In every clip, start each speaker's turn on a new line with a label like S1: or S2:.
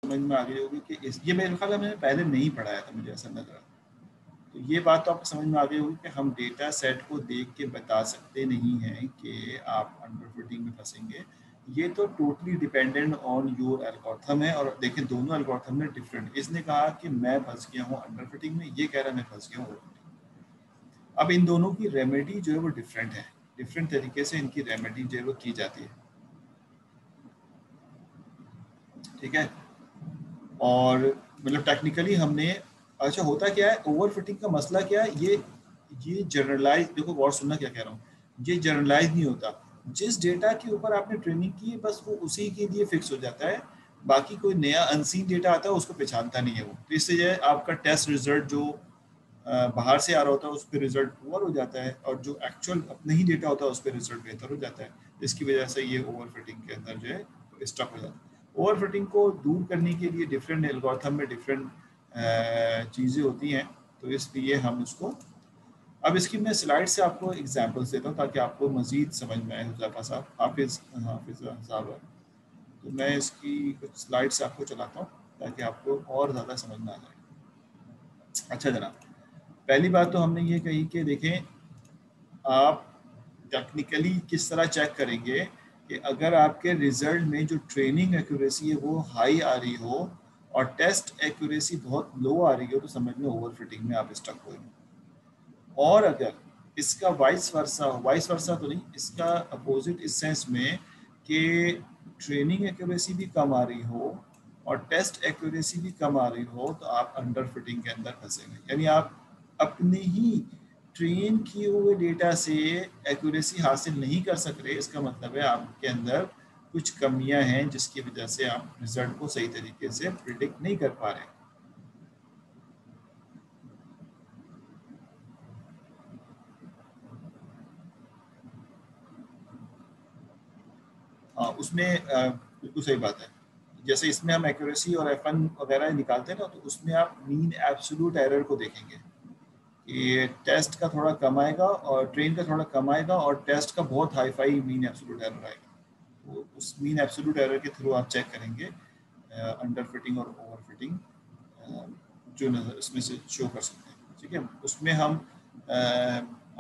S1: समझ में आ गई होगी कि ये मेरे ख्याल में मैंने पहले नहीं पढ़ाया था, मुझे ऐसा लग रहा। तो ये बात तो आपको समझ में आ गई होगी कि हम डेटा सेट को देख के बता सकते नहीं हैं कि आप अंडर फिटिंग में फंसेंगे। ये तो totally dependent on your algorithm है। और देखें दोनों एल्गोरिथम में डिफरेंट, इसने कहा कि मैं फंस गया हूँ अंडर फिटिंग में, ये कह रहा है मैं फंस गया हूँ ओवर फिटिंग। अब इन दोनों की रेमेडी जो है वो डिफरेंट है, डिफरेंट तरीके से इनकी रेमेडी जो है वो की जाती है, ठीक है। और मतलब टेक्निकली हमने, अच्छा होता क्या है ओवर फिटिंग का मसला क्या है, ये जनरलाइज, देखो गौर सुनना क्या कह रहा हूँ, ये जनरलाइज नहीं होता। जिस डेटा के ऊपर आपने ट्रेनिंग की है बस वो उसी के लिए फिक्स हो जाता है, बाकी कोई नया अनसीन डेटा आता है उसको पहचानता नहीं है वो। तो इससे जो है आपका टेस्ट रिजल्ट जो बाहर से आ रहा होता है उस पर रिजल्ट पुअर हो जाता है, और जो एक्चुअल अपने ही डेटा होता है उस पर रिजल्ट बेहतर हो जाता है। इसकी वजह से ये ओवर फिटिंग के अंदर जो है स्टक हो जाता है। ओवर फिटिंग को दूर करने के लिए डिफरेंट एल्गोरिथम में डिफरेंट चीज़ें होती हैं, तो इसलिए हम उसको, अब इसकी मैं स्लाइड से आपको एग्जांपल्स देता हूँ ताकि आपको मज़ीद समझ में आए। हुज़ैफा साहब, हाफिज़ साहब, तो मैं इसकी कुछ स्लाइड्स आपको चलाता हूँ ताकि आपको और ज़्यादा समझ में आ जाए। अच्छा जनाब, पहली बात तो हमने ये कही कि देखें आप टेक्निकली किस तरह चेक करेंगे कि अगर आपके रिजल्ट में जो ट्रेनिंग एक्यूरेसी है वो हाई आ रही हो और टेस्ट एक्यूरेसी बहुत लो आ रही हो तो समझ लो ओवर फिटिंग में आप स्टक होंगे। और अगर इसका वाइस वर्सा तो नहीं, इसका अपोजिट इस सेंस में कि ट्रेनिंग एक्यूरेसी भी कम आ रही हो और टेस्ट एक्यूरेसी भी कम आ रही हो तो आप अंडर फिटिंग के अंदर फंसेंगे। यानी आप अपने ही ट्रेन किए हुए डेटा से एक्यूरेसी हासिल नहीं कर सक रहे, इसका मतलब है आपके अंदर कुछ कमियां हैं जिसकी वजह से आप रिजल्ट को सही तरीके से प्रिडिक्ट नहीं कर पा रहे। हाँ उसमें बिल्कुल सही बात है। जैसे इसमें हम एक्यूरेसी और F1 वगैरह निकालते हैं ना, तो उसमें आप मीन एब्सोल्यूट एरर को देखेंगे कि टेस्ट का थोड़ा कम आएगा और ट्रेन का थोड़ा कम आएगा और टेस्ट का बहुत hi fi mean absolute error आएगा। तो उस मीन एब्सोल्यूट एरर के थ्रू आप चेक करेंगे अंडर फिटिंग और ओवर फिटिंग जो नजर इसमें से शो कर सकते हैं, ठीक है। उसमें हम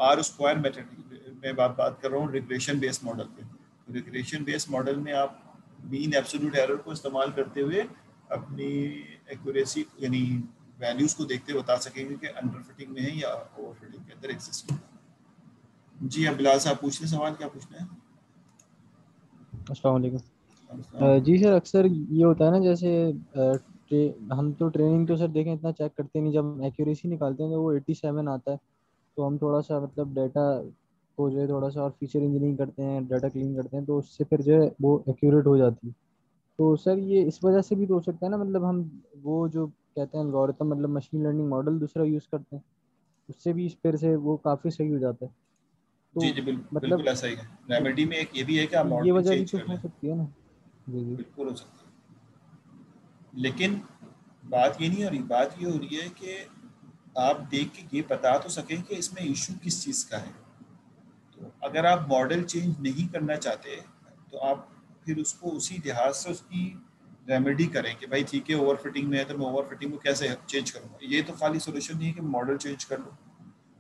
S1: आर स्क्वायर मेथड में बात कर रहा हूँ रिग्रेशन बेस्ड मॉडल पे। रिग्रेशन बेस्ड मॉडल में आप मीन एब्सोल्यूट एरर को इस्तेमाल करते हुए अपनी एक्यूरेसी यानी वैल्यूज को देखते बता सकेंगे कि अंडर फिटिंग में है या ओवर फिटिंग के अंदर एग्जिस्ट है। जी अब बिलाल साहब पूछ लें सवाल, क्या पूछना है?
S2: अस्सलाम वालेकुम। जी सर, अक्सर ये होता है ना, जैसे हम तो ट्रेनिंग तो सर देखें इतना चेक करते नहीं, जब हम एक्यूरेसी निकालते हैं तो वो 87 आता है। तो हम थोड़ा सा मतलब डाटा को जो है थोड़ा सा और फीचर इंजीनियरिंग करते हैं, डाटा क्लीन करते हैं, तो उससे फिर जो है वो एक्यूरेट हो जाती है। तो सर ये इस वजह से भी तो हो सकता है ना, मतलब हम वो जो कहते हैं एल्गोरिथम, मतलब मशीन लर्निंग मॉडल दूसरा यूज़ करते हैं, उससे भी फिर से वो काफ़ी सही हो जाता है।
S1: जी
S2: तो
S1: जी बिल्कुल
S2: मतलब
S1: ऐसा ही है। रेमेडी में एक ये भी है कि आप
S2: तो ये
S1: मॉडल
S2: वजह भी
S1: चेंज
S2: तो
S1: कर
S2: हो
S1: लें।
S2: सकती है ना। जी जी।
S1: बिल्कुल हो सकता है, लेकिन बात ये नहीं हो रही, बात ये हो रही है कि आप देख के ये बता तो सकें कि इसमें इशू किस चीज़ का है। तो अगर आप मॉडल चेंज नहीं करना चाहते तो आप फिर उसको उसी लिहाज से उसकी रेमेडी करें कि भाई ठीक है ओवर फिटिंग में है तो मैं ओवर फिटिंग को कैसे चेंज करूँगा। ये तो खाली सोल्यूशन नहीं है कि मॉडल चेंज कर लो,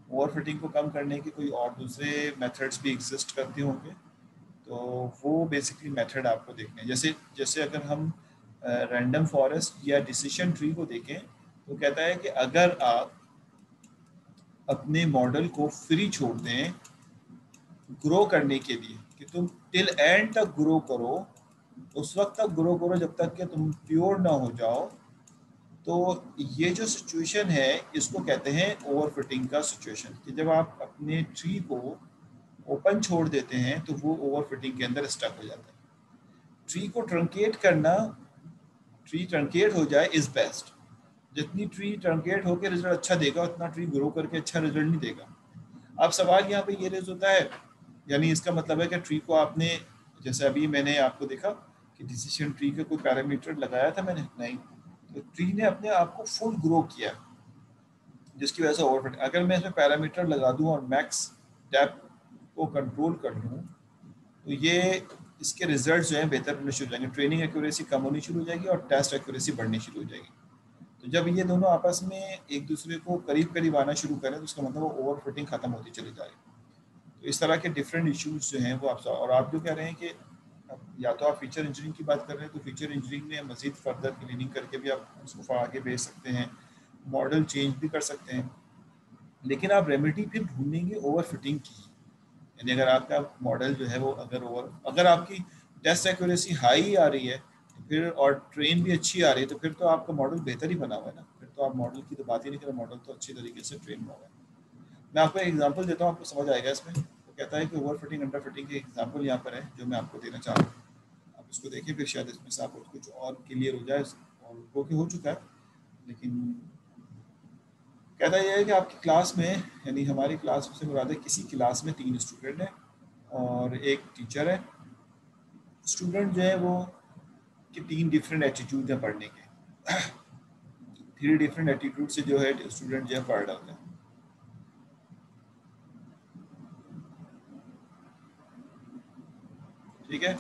S1: ओवर फिटिंग को कम करने के कोई और दूसरे मेथड्स भी एग्जिस्ट करते होंगे। तो वो बेसिकली मेथड आपको देखने हैं। जैसे जैसे अगर हम रैंडम फॉरेस्ट या डिसीजन ट्री को देखें तो कहता है कि अगर आप अपने मॉडल को फ्री छोड़ दें ग्रो करने के लिए कि तुम टिल एंड तक ग्रो करो, उस वक्त तक ग्रो करो जब तक कि तुम प्योर ना हो जाओ, तो ये जो सिचुएशन है इसको कहते हैं ओवरफिटिंग का सिचुएशन। कि जब आप अपने ट्री को ओपन छोड़ देते हैं तो वो ओवरफिटिंग के अंदर स्टक हो जाता है। ट्री को ट्रंकेट करना, ट्री ट्रंकेट हो जाए इज बेस्ट। जितनी ट्री ट्रंकेट होकर रिजल्ट अच्छा देगा उतना ट्री ग्रो करके अच्छा रिजल्ट नहीं देगा। अब सवाल यहाँ पे ये रेज होता है, यानी इसका मतलब है कि ट्री को आपने, जैसे अभी मैंने आपको देखा कि डिसीजन ट्री का कोई पैरामीटर लगाया था मैंने नहीं, तो ट्री ने अपने आप को फुल ग्रो किया जिसकी वजह से ओवरफिट। अगर मैं इसमें पैरामीटर लगा दूं और मैक्स टैप को कंट्रोल कर लूं तो ये इसके रिजल्ट जो है बेहतर होने शुरू हो जाएंगे, ट्रेनिंग एक्यूरेसी कम होनी शुरू हो जाएगी और टेस्ट एक्यूरेसी बढ़नी शुरू हो जाएगी। तो जब ये दोनों आपस में एक दूसरे को करीब करीब आना शुरू करें तो उसका मतलब वो ओवर फिटिंग खत्म होती चली जाएगी। तो इस तरह के डिफरेंट इश्यूज जो हैं वो आप, और आप जो कह रहे हैं कि या तो आप फीचर इंजीनियरिंग की बात कर रहे हैं तो फीचर इंजीनियरिंग में मजीद फर्दर क्लीनिंग करके भी आप उसको आगे भेज सकते हैं, मॉडल चेंज भी कर सकते हैं, लेकिन आप रेमेडी फिर ढूंढेंगे ओवर फिटिंग की। यानी अगर आपका मॉडल जो है वो अगर आपकी टेस्ट एक्यूरेसी हाई आ रही है तो फिर, और ट्रेन भी अच्छी आ रही है, तो फिर तो आपका मॉडल बेहतर ही बना हुआ है ना, फिर तो आप मॉडल की तो बात ही नहीं करें, मॉडल तो अच्छी तरीके से ट्रेन हुआ है। मैं आपको एक एग्जांपल देता हूँ, आपको समझ आएगा इसमें। वो कहता है कि ओवर फिटिंग अंडर फिटिंग के एग्जांपल यहाँ पर है जो मैं आपको देना चाह रहा हूँ। आप इसको देखिए, फिर शायद इसमें से आपको कुछ और क्लियर हो जाए, और वो हो चुका है। लेकिन कहता यह है कि आपकी क्लास में, यानी हमारी क्लास से मुराद है किसी क्लास में 3 स्टूडेंट हैं और एक टीचर है। स्टूडेंट जो है वो कि 3 डिफरेंट एटीट्यूड हैं पढ़ने के। 3 डिफरेंट एटीट्यूड से जो है स्टूडेंट जो है पढ़ रहा होता है। ठीक है,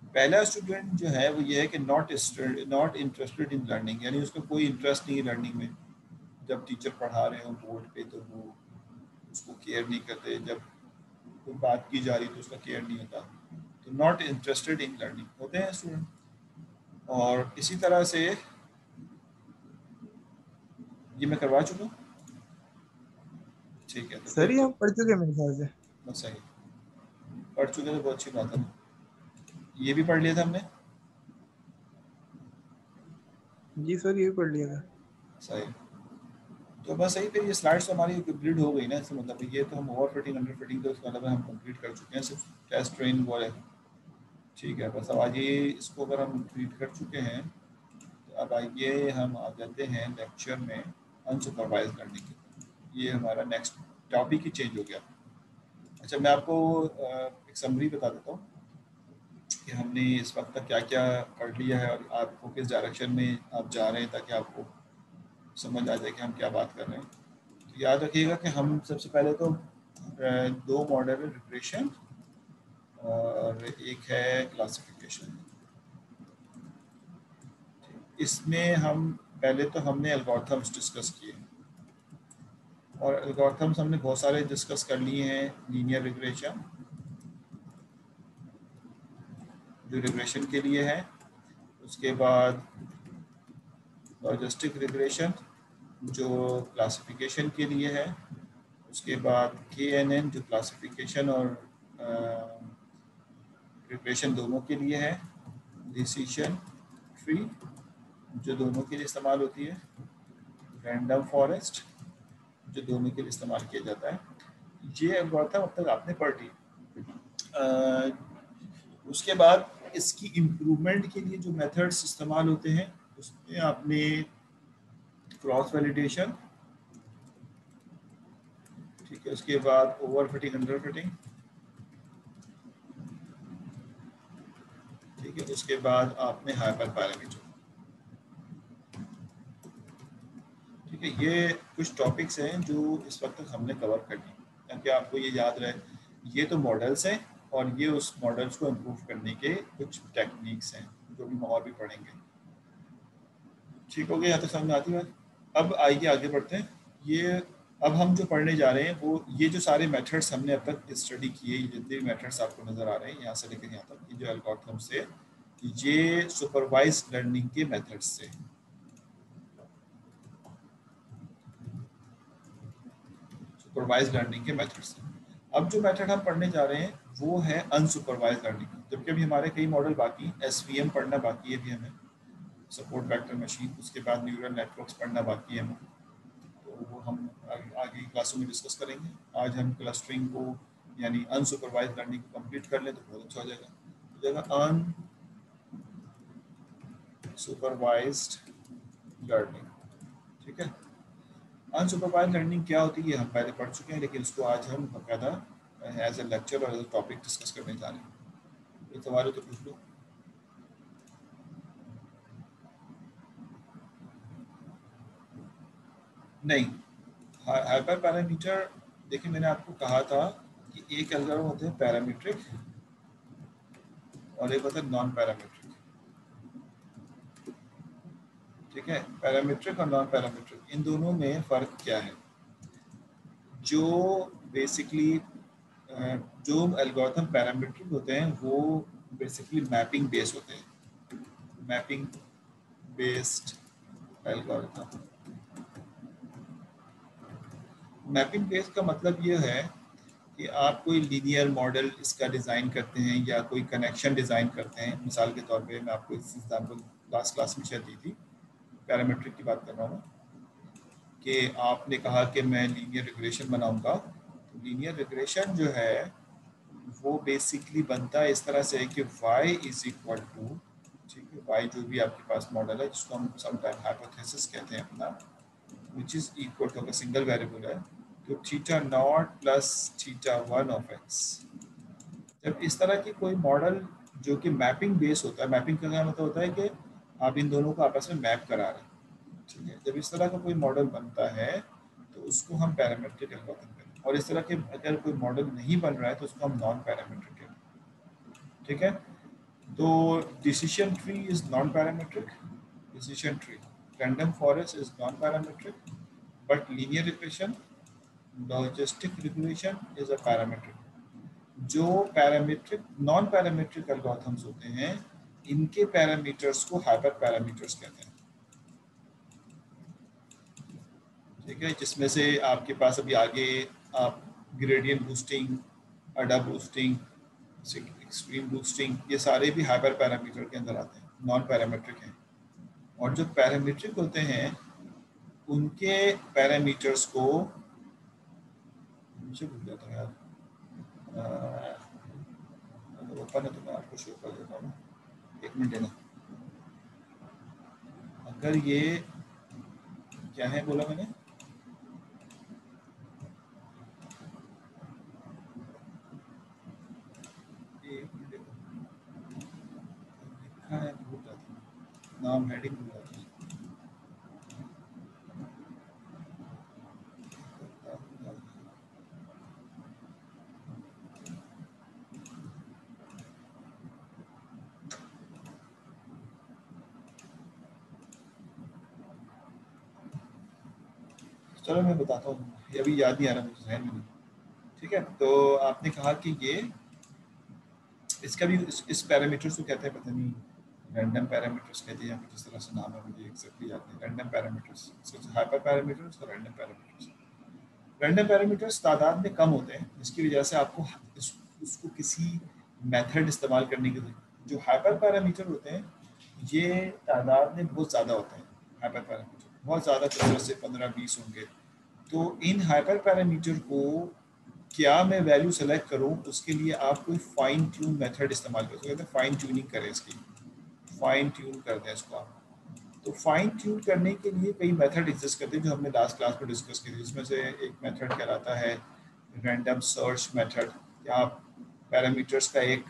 S1: पहला स्टूडेंट जो है वो ये है कि नॉट इंटरेस्टेड इन लर्निंग, यानी उसको कोई इंटरेस्ट नहीं है लर्निंग में। जब टीचर पढ़ा रहे हो बोर्ड पे तो वो उसको केयर नहीं करते, जब कोई बात की जा रही तो उसका केयर नहीं होता। तो नॉट इंटरेस्टेड इन लर्निंग होते हैं स्टूडेंट। और इसी तरह से ये मैं करवा चुका हूँ। ठीक है, तो
S3: सर
S1: फिर
S3: ये
S1: तो
S3: हम पढ़ चुके हैं मेरे ख्याल से।
S1: बस सही, पढ़ चुके तो बहुत अच्छी बात है। ये भी पढ़ लिया था हमने।
S3: जी सर ये भी पढ़ लिया था।
S1: सही, तो बस सही, फिर ये स्लाइड्स तो हमारी कंप्लीट हो गई ना, इसका मतलब ये तो हम ओवर फिटिंग अंडर फिटिंग तो इसका मतलब हम कंप्लीट कर चुके हैं, सिर्फ टेस्ट ट्रेन वो है। ठीक है, बस अब आइए इसको अगर हम कंप्लीट कर चुके हैं तो अब आइए हम आ जाते हैं लेक्चर में अनसुपरवाइज लर्निंग की। ये हमारा नेक्स्ट टॉपिक ही चेंज हो गया। अच्छा, मैं आपको एक समरी बता देता हूँ कि हमने इस वक्त तक क्या क्या पढ़ लिया है और आपको किस डायरेक्शन में आप जा रहे हैं, ताकि आपको समझ आ जाए कि हम क्या बात कर रहे हैं। तो याद रखिएगा कि हम सबसे पहले तो 2 मॉडल है, रिग्रेशन और एक है क्लासिफिकेशन। इसमें हम पहले तो हमने एल्गोरिथम्स डिस्कस किए, और एल्गोरिथम्स हमने बहुत सारे डिस्कस कर लिए हैं। लीनियर रिग्रेशन जो रिग्रेशन के लिए है, उसके बाद लॉजिस्टिक रिग्रेशन जो क्लासिफिकेशन के लिए है, उसके बाद KNN जो क्लासिफिकेशन और रिग्रेशन दोनों के लिए है, डिसीजन ट्री जो दोनों के लिए इस्तेमाल होती है, रैंडम फॉरेस्ट जो दोनों के लिए इस्तेमाल किया जाता है। ये एल्गोरिथम अब तक आपने पढ़ ली। उसके बाद इसकी इम्प्रूवमेंट के लिए जो मेथड्स इस्तेमाल होते हैं उसमें आपने क्रॉस वैलिडेशन, ठीक है, उसके बाद ओवर फिटिंग अंडर फिटिंग, ठीक है, उसके बाद आपने हाइपर पैरामीटर। ठीक है, ये कुछ टॉपिक्स हैं जो इस वक्त तक हमने कवर कर ली, ताकि आपको ये याद रहे ये तो मॉडल्स हैं और ये उस मॉडल्स को इम्प्रूव करने के कुछ टेक्निक्स हैं जो भी हम और भी पढ़ेंगे। ठीक हो गया, यहाँ तक समझ में आती है। अब आइए आगे बढ़ते हैं। ये अब हम जो पढ़ने जा रहे हैं वो ये जो सारे मेथड्स हमने अब तक स्टडी किए, ये जितने भी मेथड्स आपको नज़र आ रहे हैं यहाँ से लेकर यहाँ तक, ये जो एल्गोरिथम्स से, ये सुपरवाइज लर्निंग के मेथड्स से, सुपरवाइज लर्निंग के मेथड्स से। अब जो मेथड हम पढ़ने जा रहे हैं वो है अनसुपरवाइज लर्निंग, जबकि अभी हमारे कई मॉडल बाकी, SVM पढ़ना बाकी है अभी हमें, सपोर्ट वेक्टर मशीन, उसके बाद न्यूरल नेटवर्क्स पढ़ना बाकी है हमें, तो वो हम आगे क्लासों में डिस्कस करेंगे। आज हम क्लस्टरिंग को यानी अनसुपरवाइज लर्निंग को कंप्लीट कर लें तो बहुत अच्छा हो जाएगा। हो जाएगा अनसुपरवाइज्ड लर्निंग। ठीक है, अनसुपरवाइज्ड लर्निंग क्या होती है ये हम पहले पढ़ चुके हैं, लेकिन इसको आज हम बाकायदा एज ए लेक्चर और एज ए टॉपिक डिस्कस करने जा रहे हैं। ये सवाल तो पूछ लो। नहीं, हाइपर पैरामीटर, देखिए मैंने आपको कहा था कि एक एल्गोरिथम होते हैं पैरामीट्रिक और एक होता है नॉन पैरामीट्रिक। ठीक है, पैरामीट्रिक और नॉन पैरामीट्रिक, इन दोनों में फ़र्क क्या है? जो बेसिकली जो एल्गोरिथम पैरामीट्रिक होते हैं वो बेसिकली मैपिंग बेस्ड होते हैं, mapping based algorithm. Mapping based का मतलब ये है कि आप कोई लीनियर मॉडल इसका डिज़ाइन करते हैं या कोई कनेक्शन डिज़ाइन करते हैं। मिसाल के तौर पे मैं आपको इस एग्जाम्पल लास्ट क्लास में शायद दी थी, पैरामीट्रिक की बात कर रहा हूँ कि आपने कहा कि मैं लीनियर रिग्रेशन बनाऊंगा। तो लीनियर रिग्रेशन जो है वो बेसिकली बनता है इस तरह से कि y इज इक्वल टू, ठीक है, y जो भी आपके पास मॉडल है जिसको हम समटाइम हाइपोथेसिस कहते हैं अपना, विच इज इक्वल टू, अगर सिंगल वेरिएबल है तो theta naught plus theta 1 of x। जब इस तरह की कोई मॉडल जो कि मैपिंग बेस होता है, मैपिंग का मतलब होता है कि आप इन दोनों को आपस में मैप करा रहे हैं, ठीक है, जब इस तरह का कोई मॉडल बनता है तो उसको हम पैरामीट्रिक एल्गोरिथम कहते हैं। और इस तरह के अगर कोई मॉडल नहीं बन रहा है तो उसको हम नॉन पैरामीट्रिक कहते हैं। ठीक है, तो decision tree is non parametric, decision tree, random forest is non parametric, but linear regression, logistic regression is a parametric. जो पैरामीट्रिक नॉन पैरामीट्रिक एल्गोरिथम्स होते हैं इनके पैरामीटर्स को हाइपर पैरामीटर्स कहते हैं। ठीक है, जिसमें से आपके पास अभी आगे आप gradient boosting, Ada boosting, extreme boosting, ये सारे भी हाइपर पैरामीटर के अंदर आते हैं, नॉन पैरामीट्रिक हैं। और जो पैरामीट्रिक होते हैं उनके पैरामीटर्स को, मुझे भूल जाता है यार, ओपन है तो मैं आपको शो कर देता हूँ, एक मिनट देना। अगर ये क्या है बोला मैंने, लिखा है, भूल जाता हूँ नाम, हेडिंग भूल जाता हूँ। चलो मैं बताता हूँ, ये अभी याद नहीं आ रहा मुझे, जहन में नहीं। ठीक है, तो आपने कहा कि ये इसका भी इस पैरामीटर्स को कहते हैं, पता नहीं रैंडम पैरामीटर्स कहते हैं या फिर जिस तरह से नाम है मुझे एग्जैक्टली याद नहीं। रैंडम पैरामीटर्स, हाइपर पैरामीटर्स और रैंडम पैरामीटर्स। रैंडम पैरामीटर्स तादाद में कम होते हैं, जिसकी वजह से आपको उसको किसी मेथड इस्तेमाल करने की जरूरत। जो हाइपर पैरामीटर होते हैं ये तादाद में बहुत ज़्यादा होते हैं, हाइपर पैरामीटर बहुत ज़्यादा, कसरत से 15-20 होंगे। तो इन हाइपर पैरामीटर को क्या मैं वैल्यू सेलेक्ट करूं, उसके लिए आप कोई फाइन ट्यून मेथड इस्तेमाल कर सकते हैं। फाइन ट्यूनिंग करें इसकी, फाइन ट्यून कर दें इसको आप। तो फाइन ट्यून करने के लिए कई मेथड एग्जिस्ट करते हैं जो हमने लास्ट क्लास में डिस्कस की थी, जिसमें से एक मेथड कहलाता है रैंडम सर्च मेथड। कि आप पैरामीटर्स का एक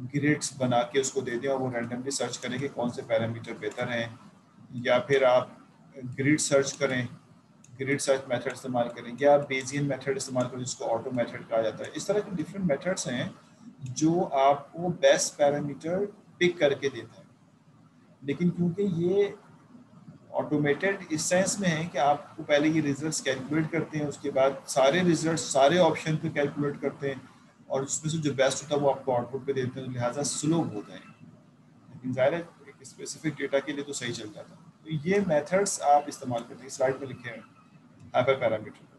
S1: ग्रिड्स बना के उसको दे दें और वो रैंडमली सर्च करें कि कौन से पैरामीटर बेहतर हैं, या फिर आप ग्रिड सर्च करें, ग्रिड सर्च मेथड इस्तेमाल करें, या आप बेजियन मेथड इस्तेमाल करें जिसको ऑटो मेथड कहा जाता है। इस तरह के डिफरेंट मेथड्स हैं जो आपको बेस्ट पैरामीटर पिक करके देते हैं। लेकिन क्योंकि ये ऑटोमेटेड इस सेंस में है कि आपको पहले ये रिजल्ट्स कैलकुलेट करते हैं, उसके बाद सारे रिजल्ट्स सारे ऑप्शन पे कैलकुलेट करते हैं और उसमें से जो बेस्ट होता है वो आपको आउटपुट पे देते हैं, लिहाजा स्लो होता है। लेकिन ज़ाहिर है एक स्पेसिफिक डेटा के लिए तो सही चल जाता है। तो ये मेथड्स आप इस्तेमाल करते हैं, स्लाइड में लिखे हैं हाइपर पैरामीटर।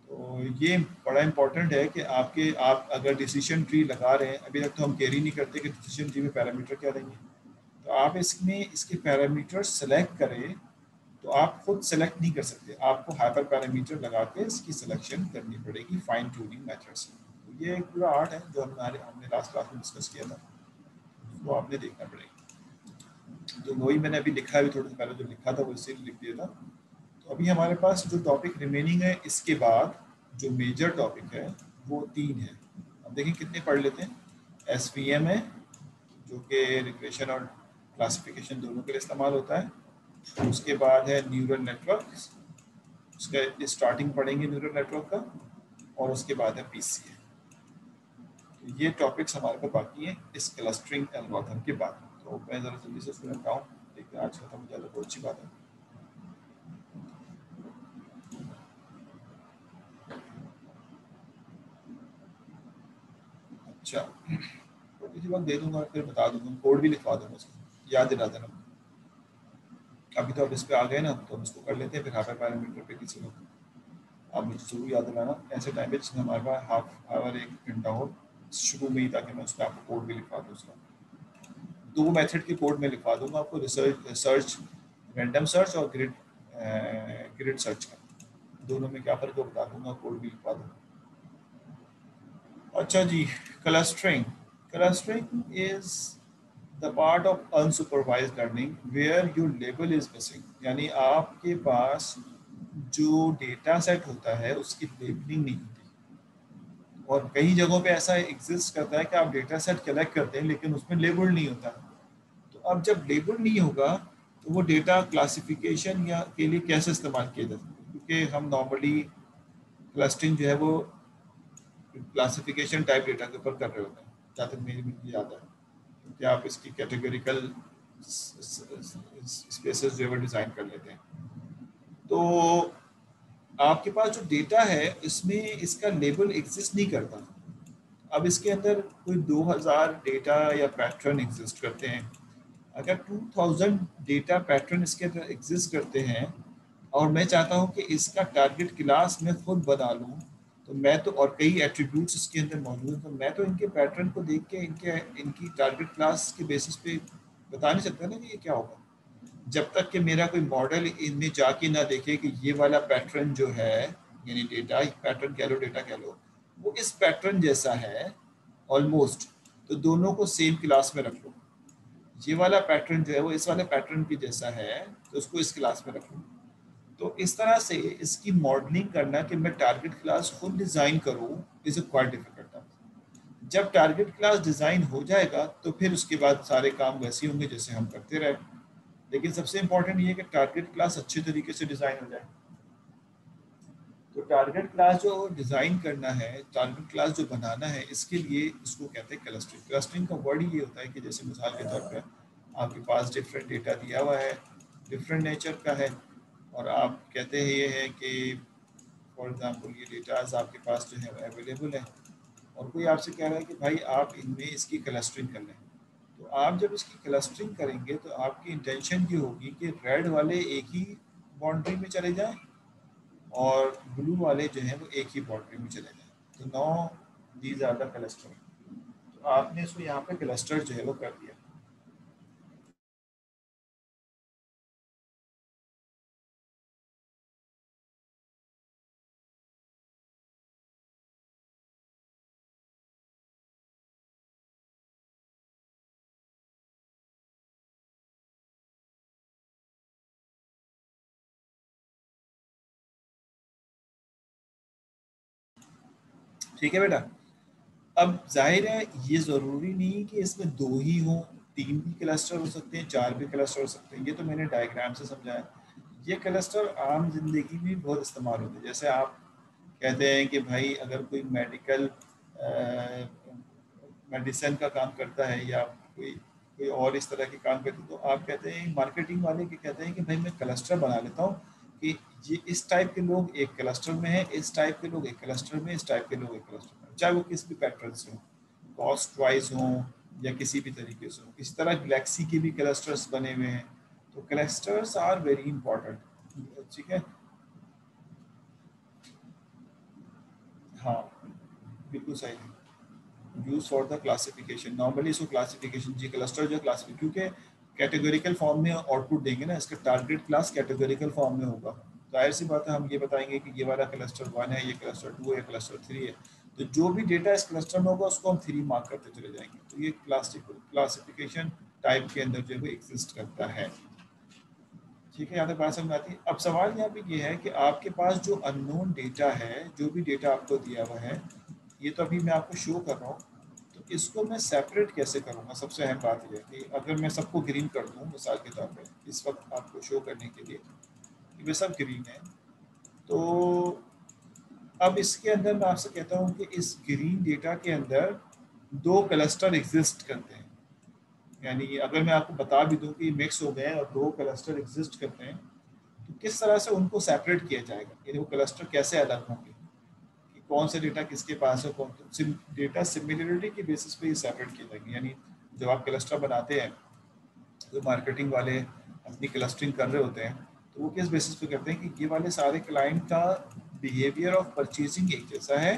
S1: तो ये बड़ा इंपॉर्टेंट है कि आप अगर डिसीजन ट्री लगा रहे हैं, अभी तक तो हम कैरी नहीं करते कि डिसीजन ट्री में पैरामीटर क्या देंगे, तो आप इसमें इसके पैरामीटर सेलेक्ट करें। तो आप खुद सेलेक्ट नहीं कर सकते, आपको हाइपर पैरामीटर लगा के इसकी सिलेक्शन करनी पड़ेगी फाइन ट्यूनिंग मेथड से। तो ये एक पूरा आर्ट है जो हमने लास्ट क्लास में डिस्कस किया था, वो आपने देखना पड़ेगा। तो वही मैंने अभी लिखा है, थोड़ा सा पहले जो लिखा था वो इससे लिख दिया था। तो अभी हमारे पास जो टॉपिक रिमेनिंग है, इसके बाद जो मेजर टॉपिक है वो 3 है। अब देखें कितने पढ़ लेते हैं। SVM है जो कि रिग्रेशन और क्लासिफिकेशन दोनों के लिए इस्तेमाल होता है। उसके बाद है न्यूरल नेटवर्क, उसका स्टार्टिंग पढ़ेंगे न्यूरल नेटवर्क का, और उसके बाद है PCA। ये टॉपिक्स हमारे पास बाकी हैं इस क्लस्टरिंग एल्गोरिथम के बाद। तो मैं ज़रा जल्दी से इसको बताऊँ, लेकिन आज खत्म हो जाए तो अच्छी बात है। अच्छा, तो किसी वक्त दे दूंगा, फिर बता दूंगा, कोड भी लिखवा दूंगा उसको, याद दिला देना। अभी तो अब इस पे आ गए ना, तो हम इसको कर लेते हैं, फिर हाफ पैरामीटर पे किसी वक्त आप मुझे जरूर याद दिलाना ऐसे टाइम पे जिसमें हमारे पास हाफ आवर 1 घंटा हो शुरू में ही, ताकि मैं उसका आपको कोड भी लिखवा दूँ। उसका 2 मेथड की कोड में लिखवा दूंगा आपको, सर्च रैंडम सर्च और ग्रिड सर्च का, दोनों में क्या फ़र्क है बता दूंगा, कोड भी लिखवा दूंगा। अच्छा जी, clustering. Clustering is the part of unsupervised learning where your label is missing, यानी आपके पास जो डेटा सेट होता है उसकी लेबलिंग नहीं होती, और कई जगहों पे ऐसा एग्जिस्ट करता है कि आप डेटा सेट कलेक्ट करते हैं लेकिन उसमें लेबल नहीं होता। तो अब जब लेबल नहीं होगा तो वो डेटा क्लासिफिकेशन या के लिए कैसे इस्तेमाल किया जा सकता है, क्योंकि हम नॉर्मली क्लस्टरिंग जो है वो क्लासिफिकेशन टाइप डेटा के ऊपर कर रहे होते हैं, जहाँ तक मुझे याद है, क्योंकि आप इसकी कैटेगोरिकल स्पेसेस जो है वो डिज़ाइन कर लेते हैं। तो आपके पास जो डेटा है इसमें इसका लेबल एग्जिस्ट नहीं करता। अब इसके अंदर कोई 2000 डेटा या पैटर्न एग्जिस्ट करते हैं। अगर 2000 डेटा पैटर्न इसके अंदर एग्जिस्ट करते हैं और मैं चाहता हूं कि इसका टारगेट क्लास में खुद बना लूं, तो मैं तो, और कई एट्रीब्यूट्स इसके अंदर मौजूद हैं, तो मैं तो इनके पैटर्न को देख के इनकी टारगेट क्लास के बेसिस पे बता नहीं सकता ना कि ये क्या होगा, जब तक कि मेरा कोई मॉडल इनमें जाके ना देखे कि ये वाला पैटर्न जो है, यानी डेटा पैटर्न कह लो डेटा कह लो, वो इस पैटर्न जैसा है ऑलमोस्ट, तो दोनों को सेम क्लास में रख लो। ये वाला पैटर्न जो है वो इस वाले पैटर्न की जैसा है, तो उसको इस क्लास में रख लो। तो इस तरह से इसकी मॉडलिंग करना कि मैं टारगेट क्लास खुद डिज़ाइन करूँ इज़ क्वाइट डिफिकल्ट टास्क। जब टारगेट क्लास डिज़ाइन हो जाएगा तो फिर उसके बाद सारे काम वैसे होंगे जैसे हम करते रहे, लेकिन सबसे इंपॉर्टेंट ये है कि टारगेट क्लास अच्छे तरीके से डिज़ाइन हो जाए। तो टारगेट क्लास जो डिज़ाइन करना है, टारगेट क्लास जो बनाना है, इसके लिए इसको कहते हैं क्लस्टरिंग। क्लस्टरिंग का वर्ड ही ये होता है कि जैसे मिसाल के तौर पर आपके पास डिफरेंट डेटा दिया हुआ है, डिफरेंट नेचर का है, और आप कहते हैं ये है कि फॉर एग्जांपल ये डेटाज आपके पास जो है अवेलेबल है, और कोई आपसे कह रहा है कि भाई आप इनमें इसकी क्लस्टरिंग कर लें। तो आप जब इसकी क्लस्टरिंग करेंगे तो आपकी इंटेंशन ये होगी कि रेड वाले एक ही बाउंड्री में चले जाएं और ब्लू वाले जो हैं वो एक ही बाउंड्री में चले जाएं। तो now these are the cluster. तो आपने इसको यहाँ पे क्लस्टर जो है वो कर दिया। ठीक है बेटा। अब जाहिर है ये ज़रूरी नहीं कि इसमें 2 ही हों, 3 भी क्लस्टर हो सकते हैं, 4 भी क्लस्टर हो सकते हैं। ये तो मैंने डायग्राम से समझाया। ये क्लस्टर आम जिंदगी में बहुत इस्तेमाल होते हैं। जैसे आप कहते हैं कि भाई अगर कोई मेडिसिन का काम करता है या कोई कोई और इस तरह के काम करते हैं, तो आप कहते हैं मार्केटिंग वाले के कहते हैं कि भाई मैं क्लस्टर बना लेता हूँ कि ये इस टाइप के लोग एक क्लस्टर में है, इस टाइप के लोग एक क्लस्टर में, इस टाइप के लोग एक क्लस्टर में, चाहे वो किसी भी पैटर्न से हों, कॉस्ट वाइज हों या किसी भी तरीके से हों। इस तरह गैलेक्सी के भी क्लस्टर्स बने हुए हैं। तो क्लस्टर्स आर वेरी इंपॉर्टेंट। ठीक है, हाँ बिल्कुल सही है। Use for the classification, normally इसको क्लासिफिकेशन जी क्लस्टर जो क्लासिफिक, क्योंकि कैटेगोरिकल फॉर्म में आउटपुट देंगे ना, इसका टारगेट क्लास कैटेगोरिकल फॉर्म में होगा। जाहिर सी बात है हम ये बताएंगे कि ये वाला क्लस्टर 1 है, ये क्लस्टर 2 है, क्लस्टर 3 है, तो जो भी डेटा इस क्लस्टर में होगा उसको हम 3 मार्क करते चले जाएंगे। तो ये क्लासिफिकेशन टाइप के अंदर जो है एग्जिस्ट करता है। ठीक है, यहाँ तक बात समझ में आती है। अब सवाल यहाँ पे ये है कि आपके पास जो अननोन डेटा है, जो भी डेटा आपको दिया हुआ है, ये तो अभी मैं आपको शो कर रहा हूँ, तो इसको मैं सेपरेट कैसे करूँगा। सबसे अहम बात यह है कि अगर मैं सबको ग्रीन कर दूँ मिसाल के तौर पर इस वक्त आपको शो करने के लिए कि वे सब ग्रीन है, तो अब इसके अंदर मैं आपसे कहता हूँ कि इस ग्रीन डेटा के अंदर दो क्लस्टर एग्जिस्ट करते हैं, यानी अगर मैं आपको बता भी दूं कि मिक्स हो गए और दो क्लस्टर एग्जिस्ट करते हैं तो किस तरह से उनको सेपरेट किया जाएगा, यानी वो क्लस्टर कैसे अलग होंगे, कि कौन से डेटा किसके पास है, कौन डेटा सिमिलरिटी की बेसिस पे ये सेपरेट किए जाएंगे। यानी जब आप क्लस्टर बनाते हैं तो मार्केटिंग वाले अपनी क्लस्टरिंग कर रहे होते हैं तो वो किस बेसिस पे करते हैं कि ये वाले सारे क्लाइंट का बिहेवियर ऑफ परचेजिंग एक जैसा है,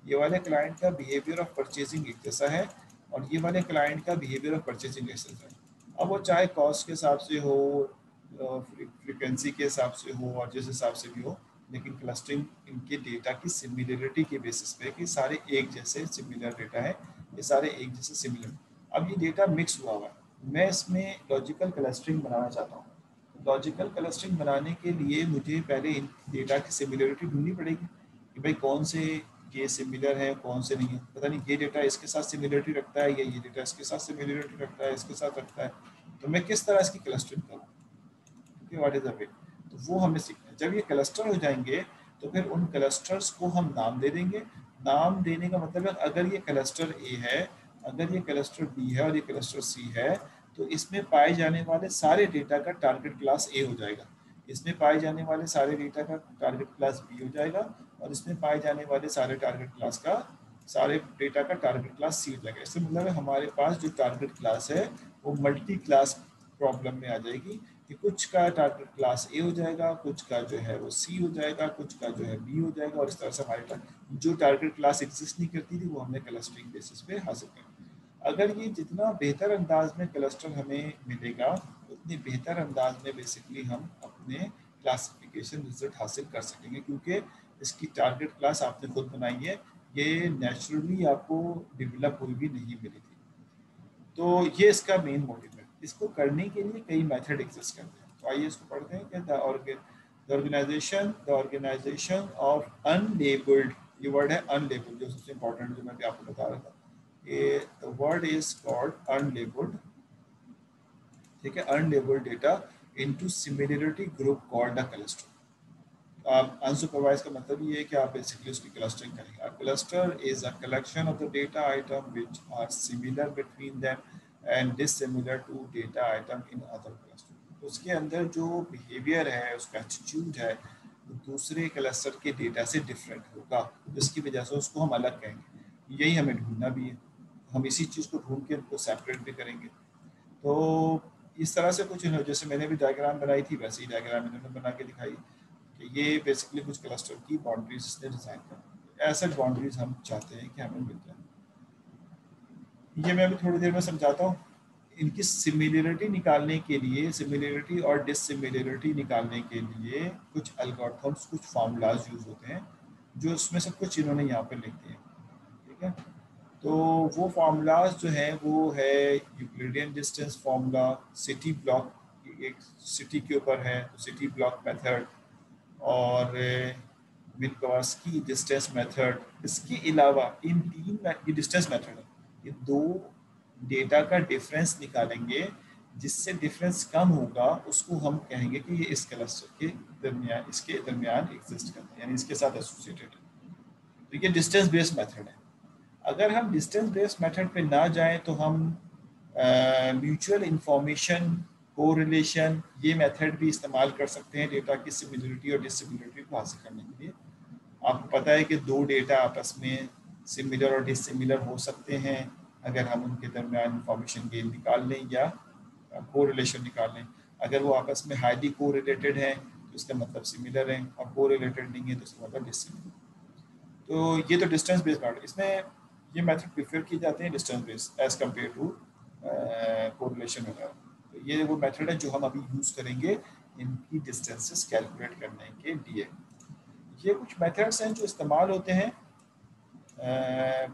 S1: ये वाले क्लाइंट का बिहेवियर ऑफ परचेजिंग एक जैसा है, और ये वाले क्लाइंट का बिहेवियर ऑफ परचेजिंग एक जैसा है। अब वो चाहे कॉस्ट के हिसाब से हो, फ्रीक्वेंसी के हिसाब से हो और जिस हिसाब से भी हो, लेकिन क्लस्टरिंग इनके डेटा की सिमिलरिटी के बेसिस पे कि सारे एक जैसे सिमिलर डेटा है, ये सारे एक जैसे सिमिलर। अब ये डेटा मिक्स हुआ हुआ है, मैं इसमें लॉजिकल क्लस्टरिंग बनाना चाहता हूँ। लॉजिकल क्लस्टरिंग बनाने के लिए मुझे पहले इन डेटा की सिमिलरिटी ढूंढनी पड़ेगी कि भाई कौन से ये सिमिलर है कौन से नहीं है। पता नहीं ये डेटा इसके साथ सिमिलरिटी रखता है या ये डेटा इसके साथ सिमिलरिटी रखता है, इसके साथ रखता है, तो मैं किस तरह इसकी क्लस्टरिंग करूँ, व्हाट इज द वे। तो वो हमें सीखना है। जब ये क्लस्टर हो जाएंगे तो फिर उन क्लस्टर्स को हम नाम दे देंगे। नाम देने का मतलब है अगर ये क्लस्टर ए है, अगर ये क्लस्टर बी है और ये क्लस्टर सी है, तो इसमें पाए जाने वाले सारे डेटा का टारगेट क्लास ए हो जाएगा, इसमें पाए जाने वाले सारे डेटा का टारगेट क्लास बी हो जाएगा, और इसमें पाए जाने वाले सारे टारगेट क्लास का सारे डेटा का टारगेट क्लास सी हो जाएगा। इससे मतलब है हमारे पास जो टारगेट क्लास है वो मल्टी क्लास प्रॉब्लम में आ जाएगी कि कुछ का टारगेट क्लास ए हो जाएगा, कुछ का जो है वो सी हो जाएगा, कुछ का जो है बी हो जाएगा, और इस तरह से हमारे जो टारगेट क्लास एग्जिस्ट नहीं करती थी वो हमने क्लस्टरिंग बेसिस पे हासिल कर। अगर ये जितना बेहतर अंदाज में क्लस्टर हमें मिलेगा उतनी बेहतर अंदाज में बेसिकली हम अपने क्लासिफिकेशन रिजल्ट हासिल कर सकेंगे, क्योंकि इसकी टारगेट क्लास आपने खुद बनाई है, ये नेचुरली आपको डेवलप हुई भी नहीं मिली थी। तो ये इसका मेन मोटिव है। इसको करने के लिए कई मेथड एग्जिस्ट करते हैं, तो आइए इसको पढ़ते हैं कि द ऑर्गेनाइजेशन ऑफ अनलेबल्ड, ये वर्ड है अनलेबल्ड जो सबसे इंपॉर्टेंट जो मैं भी आपको बता रहा था, ये the word is called unlabelled, ठीक है, unlabelled data into similarity group called a cluster. Unsupervised का मतलब ये है कि आप बेसिकली उसकी क्लस्टरिंग करेंगे। A cluster is a collection of the data item which are similar between them and dissimilar to data item in other cluster. उसके अंदर जो बिहेवियर है, उसका एटीट्यूड है, दूसरे क्लस्टर के डेटा से डिफरेंट होगा, जिसकी वजह से उसको हम अलग कहेंगे। यही हमें ढूंढना भी है, हम इसी चीज़ को ढूंढ के उनको सेपरेट भी करेंगे। तो इस तरह से कुछ जैसे मैंने भी डायग्राम बनाई थी वैसे ही डायग्राम इन्होंने बना के दिखाई कि ये बेसिकली कुछ क्लस्टर की बाउंड्रीज इसने डिजाइन कर, ऐसे बाउंड्रीज हम चाहते हैं कि हमें मिल जाए। ये मैं अभी थोड़ी देर में समझाता हूँ। इनकी सिमिलरिटी निकालने के लिए, सिमिलरिटी और डिससिमिलरिटी निकालने के लिए कुछ एल्गोरिथम्स, कुछ फार्मूलाज यूज होते हैं, जो उसमें से कुछ इन्होंने यहाँ पर लिख दिए, ठीक है। तो वो फार्मूलाज जो हैं वो है Euclidean distance formula, city block, एक सिटी के ऊपर है तो सिटी ब्लॉक मेथड, और मिन्कोव्स्की डिस्टेंस मेथड। इसके अलावा इन तीन ये डिस्टेंस मेथड है, ये दो डेटा का डिफरेंस निकालेंगे, जिससे डिफरेंस कम होगा उसको हम कहेंगे कि ये इस क्लस्टर के दरमियान, इसके दरमियान एग्जिस्ट करता है, यानी इसके साथ एसोसिएटेड है। तो ये डिस्टेंस बेस्ड मेथड है। अगर हम डिस्टेंस बेस्ड मेथड पे ना जाएं तो हम म्यूचुअल इंफॉर्मेशन, कोरिलेशन, ये मेथड भी इस्तेमाल कर सकते हैं डेटा की सिमिलरिटी और डिसिमिलरिटी को हासिल करने के लिए। आपको पता है कि दो डेटा आपस में सिमिलर और डिसिमिलर हो सकते हैं अगर हम उनके दरमियान इंफॉर्मेशन गेन निकाल लें या कोरिलेशन निकाल लें। अगर वो आपस में हाईली कोरिलेटेड हैं तो इसका मतलब सिमिलर हैं, और कोरिलेटेड नहीं है तो इसका मतलब डिसिमिलर। तो ये तो डिस्टेंस बेस्ड मेथड, इसमें ये मेथड प्रेफर किए जाते हैं distance based as compare to correlation वगैरह। तो ये वो मेथड है जो हम अभी यूज़ करेंगे इनकी डिस्टेंसेस कैलकुलेट करने के लिए। ये कुछ मेथड्स हैं जो इस्तेमाल होते हैं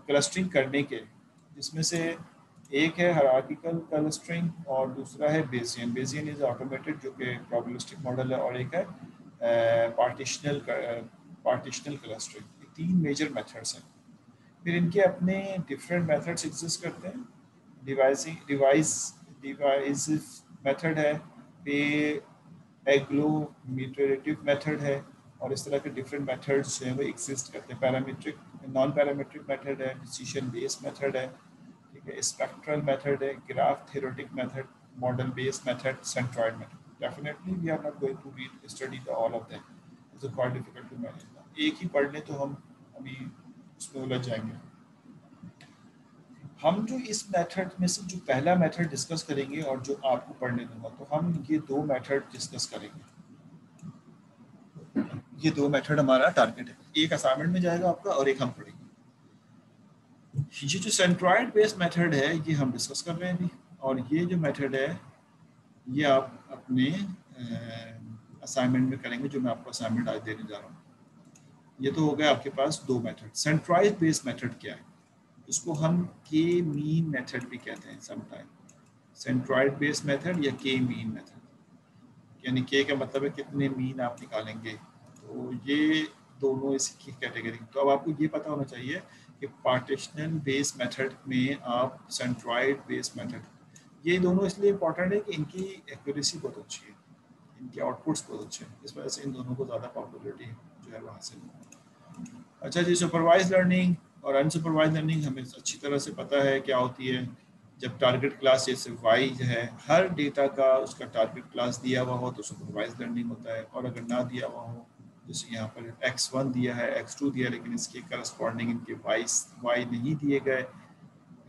S1: क्लस्टरिंग करने के, जिसमें से एक है हायरार्किकल क्लस्टरिंग और दूसरा है बेसियन। बेसियन इज ऑटोमेटेड जो कि प्रोबेबिलिस्टिक मॉडल है, और एक है पार्टिशनल क्लस्टरिंग। ये तीन मेजर मेथड्स हैं। फिर इनके अपने डिफरेंट मेथड्स एग्जिस्ट करते हैं। डिवाइसिव मेथड है, फिर एग्लोमेरेटिव मेथड है, और इस तरह के डिफरेंट मेथड्स जो हैं वो एग्जिस्ट करते हैं। पैरामीट्रिक, नॉन पैरामीट्रिक मेथड है, डिसीजन बेस्ड मेथड है, ये स्पेक्ट्रल मेथड है, graph theoretic method, model based method, centroid method. Definitely we are not going to read study the all of them, it's quite difficult to manage. एक ही पढ़ लें तो हम अभी उसमें उलझ जाएंगे. हम जो इस मेथड में से जो पहला मेथड डिस्कस करेंगे और जो आपको पढ़ने दूंगा, तो हम ये दो मेथड डिस्कस करेंगे. ये दो मेथड हमारा टारगेट है, एक असाइनमेंट में जाएगा आपका और एक हम पढ़ेंगे. ये जो सेंट्रॉइड बेस्ड मेथड है ये हम डिस्कस कर रहे हैं अभी, और ये जो मेथड है ये आप अपने असाइनमेंट में करेंगे, जो मैं आपको असाइनमेंट आज देने जा रहा हूँ. ये तो हो गया आपके पास दो मेथड. सेंट्रॉइड बेस्ड मेथड क्या है? इसको हम के मीन मेथड भी कहते हैं समटाइम. सेंट्रॉइड बेस्ड मेथड या के मीन मेथड, यानी के का मतलब है कितने मीन आप निकालेंगे. तो ये दोनों इसकी कैटेगरी. तो अब आपको ये पता होना चाहिए कि पार्टीशनल बेस्ड मेथड में आप सेंट्रॉइड बेस्ड मेथड, ये दोनों इसलिए इंपॉर्टेंट है कि इनकी एक्यूरेसी बहुत अच्छी है, इनके आउटपुट्स बहुत अच्छे हैं, इस वजह से इन दोनों को ज़्यादा पॉपुलरिटी जो है वो हासिल है. अच्छा जी, सुपरवाइज लर्निंग और अनसुपरवाइज लर्निंग हमें अच्छी तरह से पता है क्या होती है. जब टारगेट क्लास जैसे वाई जो है, हर डेटा का उसका टारगेट क्लास दिया हुआ हो तो सुपरवाइज लर्निंग होता है, और अगर ना दिया हुआ हो, जैसे यहाँ पर x1 दिया है, x2 दिया है, लेकिन इसके करस्पॉन्डिंग इनके वाई नहीं दिए गए,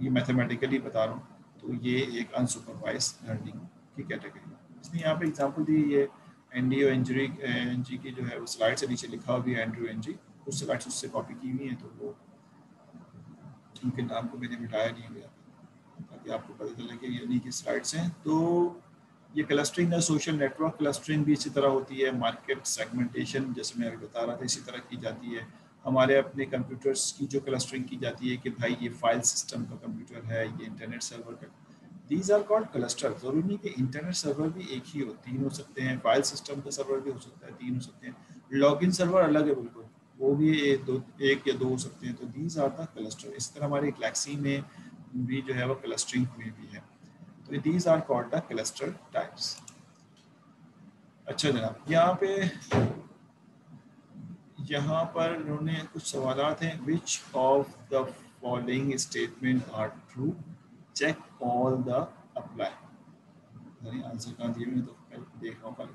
S1: ये मैथमेटिकली बता रहा हूँ, तो ये एक अनसुपरवाइज लर्निंग की कैटेगरी है. इसने यहाँ पे एग्जांपल दी है एनडीओ एनजी की, जो है वो स्लाइड से नीचे लिखा हुआ भी है एंड्रू एनजी, कुछ स्लाइड्स उससे कॉपी की हुई है, तो वो उनके नाम को मैंने मिटाया नहीं गया ताकि आपको पता चले कि ये उन्हीं की स्लाइड्स हैं. तो ये क्लस्टरिंग है, सोशल नेटवर्क क्लस्टरिंग भी इसी तरह होती है. मार्केट सेगमेंटेशन जैसे मैं अभी बता रहा था इसी तरह की जाती है. हमारे अपने कंप्यूटर्स की जो क्लस्टरिंग की जाती है कि भाई ये फाइल सिस्टम का कंप्यूटर है, ये इंटरनेट सर्वर का, दीज आर कॉल्ड क्लस्टर. जरूरी नहीं कि इंटरनेट सर्वर भी एक ही हो, तीन हो सकते हैं. फाइल सिस्टम का सर्वर भी हो सकता है, तीन हो सकते हैं. लॉगिन सर्वर अलग है बिल्कुल, वो भी एक या दो हो सकते हैं. तो दीज आर द क्लस्टर. इस तरह हमारे गैलेक्सी में भी जो है वो क्लस्टरिंग हुई भी है. तो these are called the cluster types. अच्छा जनाब, यहाँ पर उन्होंने कुछ सवालात हैं. Which of the following statement are true, check all the apply. Answer कहाँ दिए मैंने तो देख रहा हूँ.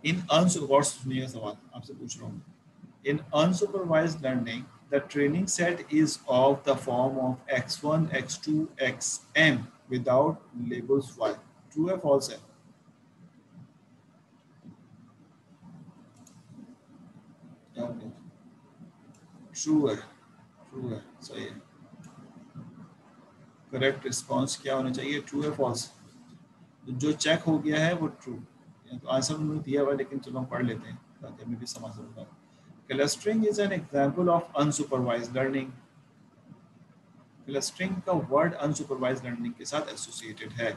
S1: इन अनसुपरवाइज्ड, सुनिए सवाल आपसे पूछ रहा हूँ. In unsupervised learning, the training set is of the form of x1, x2, xm without labels y. True है, false है? True है, true है, सही है. करेक्ट रिस्पॉन्स क्या होना चाहिए? ट्रू है, फॉल्स? जो चेक हो गया है वो ट्रू. तो आंसर उन्होंने दिया हुआ, लेकिन चलो हम पढ़ लेते हैं ताकि हमें भी समझ सकता. Clustering is an example of unsupervised learning. Clustering का वर्ड unsupervised learning के साथ एसोसिएटेड है.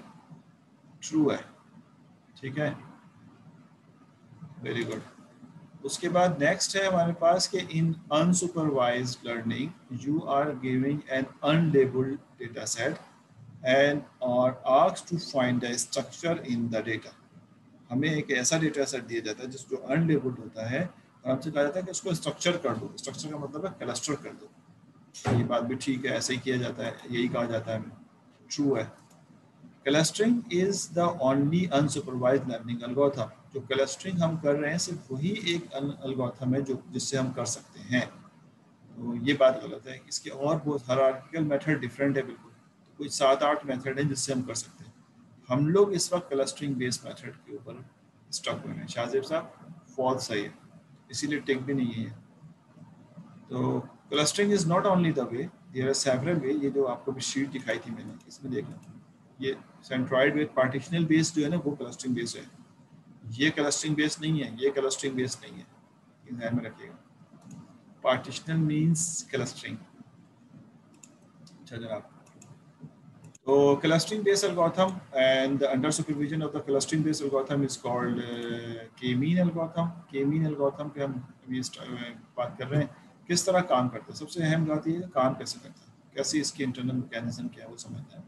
S1: ट्रू है, ठीक है, वेरी गुड. उसके बाद नेक्स्ट है हमारे पास कि in unsupervised learning you are giving an unlabelled data set and are asked to find the structure in the data. हमें एक ऐसा डेटा सेट दिया जाता है जिस जो अनलेबल्ड होता है, और हमसे कहा जाता है कि उसको स्ट्रक्चर कर दो. स्ट्रक्चर का मतलब है क्लस्टर कर दो. ये बात भी ठीक है, ऐसे ही किया जाता है, यही कहा जाता है. ट्रू है. Clustering is the only unsupervised learning algorithm. जो क्लस्टरिंग हम कर रहे हैं सिर्फ वही एक एल्गोरिथम है जो जिससे हम कर सकते हैं. तो ये बात गलत है. इसके और बहुत हायरार्किकल मेथड डिफरेंट है बिल्कुल. तो कोई 7-8 मेथड है जिससे हम कर सकते हैं. हम लोग इस वक्त क्लस्टरिंग बेस्ड मेथड के ऊपर स्टक हुए हैं. शाहजेब साहब, फॉल्स सही है, इसीलिए टिक भी नहीं है. तो clustering is not only the way, there are several way. ये जो आपको भी शीट दिखाई थी मैंने, इसमें देख लो, ये सेंट्रॉइड बेस्ड पार्टीशनल बेस्ड जो है ना वो क्लस्टरिंग बेस्ड है. ये क्लस्टरिंग बेस्ड नहीं है, ये क्लस्टरिंग बेस्ड नहीं है, ये ध्यान में रखिएगा. पार्टीशनल मींस क्लस्टरिंग. अच्छा जनाब, तो clustering based algorithm and the under supervision of the clustering based algorithm is called k-mean algorithm. k-mean algorithm पे हम अभी बात कर रहे हैं किस तरह काम करता है. सबसे अहम बात ये है काम कैसे करता है, कैसे इसकी इंटरनल मैकेनिज्म क्या है वो समझना है.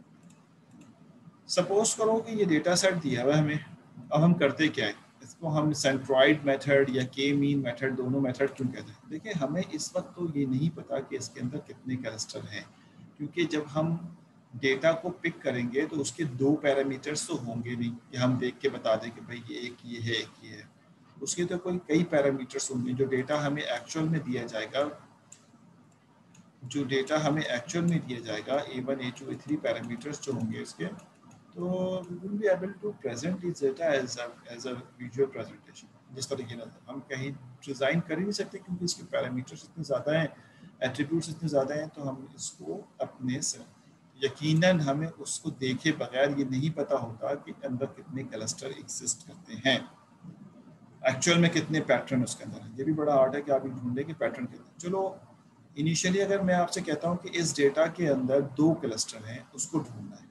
S1: सपोज करो कि ये डेटा सेट दिया हुआ है हमें. अब हम करते क्या है, इसको हम सेंट्रॉइड मेथड या के मीन मेथड, दोनों मेथड क्यों कहते हैं. देखिए, हमें इस वक्त तो ये नहीं पता कि इसके अंदर कितने क्लस्टर हैं, क्योंकि जब हम डेटा को पिक करेंगे तो उसके 2 पैरामीटर्स तो होंगे नहीं कि हम देख के बता दें कि भाई ये एक ये है एक ये है। उसके तो कोई कई पैरामीटर्स होंगे जो डेटा हमें एक्चुअल में दिया जाएगा, जो डेटा हमें एक्चुअल में दिया जाएगा A1 A2 A3 पैरामीटर्स जो होंगे इसके, तो we will be able to present this data as a visual presentation। जिस तरीके से हम कहीं डिज़ाइन कर ही नहीं सकते क्योंकि इसके पैरामीटर्स इतने ज़्यादा हैं, एट्रीब्यूट्स इतने ज़्यादा हैं, तो हम इसको अपने से यकीनन हमें उसको देखे बगैर ये नहीं पता होता कि अंदर कितने क्लस्टर एग्जिस्ट करते हैं, एक्चुअल में कितने पैटर्न उसके अंदर हैं। ये भी बड़ा हार्ड है कि आप ढूंढें कि पैटर्न कितने। चलो इनिशियली अगर मैं आपसे कहता हूँ कि इस डेटा के अंदर 2 क्लस्टर हैं, उसको ढूंढना है,